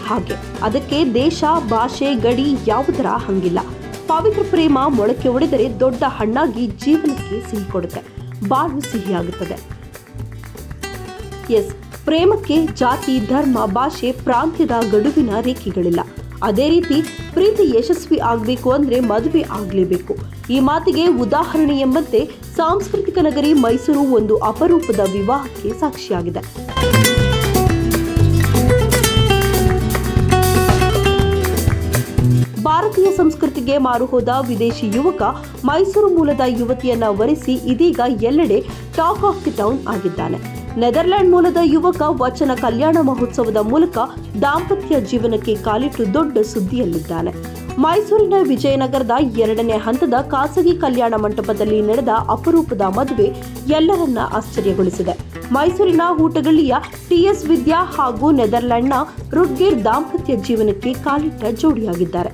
ಹಾಗೆ. ಅದಕ್ಕೆ ದೇಶ, ಭಾಷೆ, ಗಡಿ ಯಾವುದರ ಹಂಗಿಲ್ಲ. ಪವಿತ್ರ ಪ್ರೇಮ ಮೊಳಕೆ ಒಡೆದರೆ ದೊಡ್ಡ ಹಣ್ಣಾಗಿ ಜೀವನಕ್ಕೆ ಸಿಹಿ ಕೊಡುತ್ತೆ, ಬಾಳು ಸಿಹಿಯಾಗುತ್ತದೆ. ಪ್ರೇಮಕ್ಕೆ ಜಾತಿ, ಧರ್ಮ, ಭಾಷೆ, ಪ್ರಾಂತ್ಯದ ಗಡುವಿನ ರೇಖೆಗಳಿಲ್ಲ. ಅದೇ ರೀತಿ ಪ್ರೀತಿ ಯಶಸ್ವಿ ಆಗಬೇಕು ಅಂದ್ರೆ ಮದುವೆ ಆಗಲೇಬೇಕು. ಈ ಮಾತಿಗೆ ಉದಾಹರಣೆ ಎಂಬಂತೆ ಸಾಂಸ್ಕೃತಿಕ ನಗರಿ ಮೈಸೂರು ಒಂದು ಅಪರೂಪದ ವಿವಾಹಕ್ಕೆ ಸಾಕ್ಷಿಯಾಗಿದೆ. ಭಾರತೀಯ ಸಂಸ್ಕೃತಿಗೆ ಮಾರು ಹೋದ ವಿದೇಶಿ ಯುವಕ ಮೈಸೂರು ಮೂಲದ ಯುವತಿಯನ್ನ ವರಿಸಿ ಇದೀಗ ಎಲ್ಲೆಡೆ ಟಾಕ್ ಆಫ್ ದಿ ಟೌನ್ ಆಗಿದ್ದಾನೆ. ನೆದರ್ಲ್ಯಾಂಡ್ ಮೂಲದ ಯುವಕ ವಚನ ಕಲ್ಯಾಣ ಮಹೋತ್ಸವದ ಮೂಲಕ ದಾಂಪತ್ಯ ಜೀವನಕ್ಕೆ ಕಾಲಿಟ್ಟು ದೊಡ್ಡ ಸುದ್ದಿಯಲ್ಲಿದ್ದಾನೆ. ಮೈಸೂರಿನ ವಿಜಯನಗರದ 2ನೇ ಹಂತದ ಖಾಸಗಿ ಕಲ್ಯಾಣ ಮಂಟಪದಲ್ಲಿ ನಡೆದ ಅಪರೂಪದ ಮದುವೆ ಎಲ್ಲರನ್ನ ಆಶ್ಚರ್ಯಗೊಳಿಸಿದೆ. ಮೈಸೂರಿನ ಹೂಟಗಳ್ಳಿಯ ಟಿಎಸ್ ವಿದ್ಯಾ ಹಾಗೂ ನೆದರ್ಲ್ಯಾಂಡ್ನ ರುಡ್ಗೇರ್ ದಾಂಪತ್ಯ ಜೀವನಕ್ಕೆ ಕಾಲಿಟ್ಟ ಜೋಡಿಯಾಗಿದ್ದಾರೆ.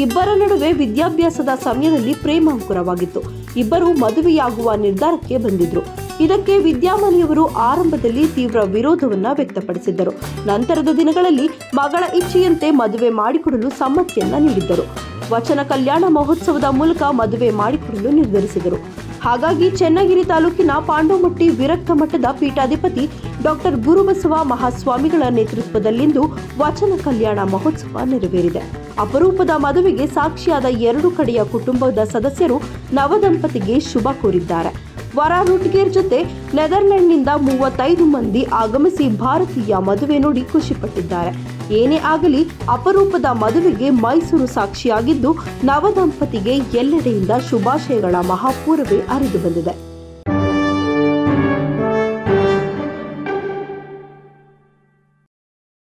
ಇಬ್ಬರ ನಡುವೆ ವಿದ್ಯಾಭ್ಯಾಸದ ಸಮಯದಲ್ಲಿ ಪ್ರೇಮಾಂಕುರವಾಗಿತ್ತು. ಇಬ್ಬರು ಮದುವೆಯಾಗುವ ನಿರ್ಧಾರಕ್ಕೆ ಬಂದಿದ್ರು. ಇದಕ್ಕೆ ವಿದ್ಯಾಮಣಿಯವರು ಆರಂಭದಲ್ಲಿ ತೀವ್ರ ವಿರೋಧವನ್ನ ವ್ಯಕ್ತಪಡಿಸಿದ್ದರು. ನಂತರದ ದಿನಗಳಲ್ಲಿ ಮಗಳ ಇಚ್ಛೆಯಂತೆ ಮದುವೆ ಮಾಡಿಕೊಡಲು ಸಮ್ಮತಿಯನ್ನ ನೀಡಿದ್ದರು. ವಚನ ಕಲ್ಯಾಣ ಮಹೋತ್ಸವದ ಮೂಲಕ ಮದುವೆ ಮಾಡಿಕೊಡಲು ನಿರ್ಧರಿಸಿದರು. ಹಾಗಾಗಿ ಚನ್ನಗಿರಿ ತಾಲೂಕಿನ ಪಾಂಡೋಮಟ್ಟಿ ವಿರಕ್ತ ಮಠದ ಪೀಠಾಧಿಪತಿ ಡಾಕ್ಟರ್ ಗುರುಬಸವ ಮಹಾಸ್ವಾಮಿಗಳ ನೇತೃತ್ವದಲ್ಲಿಂದು ವಚನ ಕಲ್ಯಾಣ ಮಹೋತ್ಸವ ನೆರವೇರಿದೆ. ಅಪರೂಪದ ಮದುವೆಗೆ ಸಾಕ್ಷಿಯಾದ 2 ಕಡೆಯ ಕುಟುಂಬದ ಸದಸ್ಯರು ನವದಂಪತಿಗೆ ಶುಭ ಕೋರಿದ್ದಾರೆ. ವರ ರುಡ್ಗೇರ್ ಜೊತೆ ನೆದರ್ಲ್ಯಾಂಡ್ನಿಂದ 35 ಮಂದಿ ಆಗಮಿಸಿ ಭಾರತೀಯ ಮದುವೆ ನೋಡಿ ಖುಷಿಪಟ್ಟಿದ್ದಾರೆ. ಏನೇ ಆಗಲಿ ಅಪರೂಪದ ಮದುವೆಗೆ ಮೈಸೂರು ಸಾಕ್ಷಿಯಾಗಿದ್ದು ನವದಂಪತಿಗೆ ಎಲ್ಲೆಡೆಯಿಂದ ಶುಭಾಶಯಗಳ ಮಹಾಪೂರವೇ ಹರಿದು ಬಂದಿದೆ.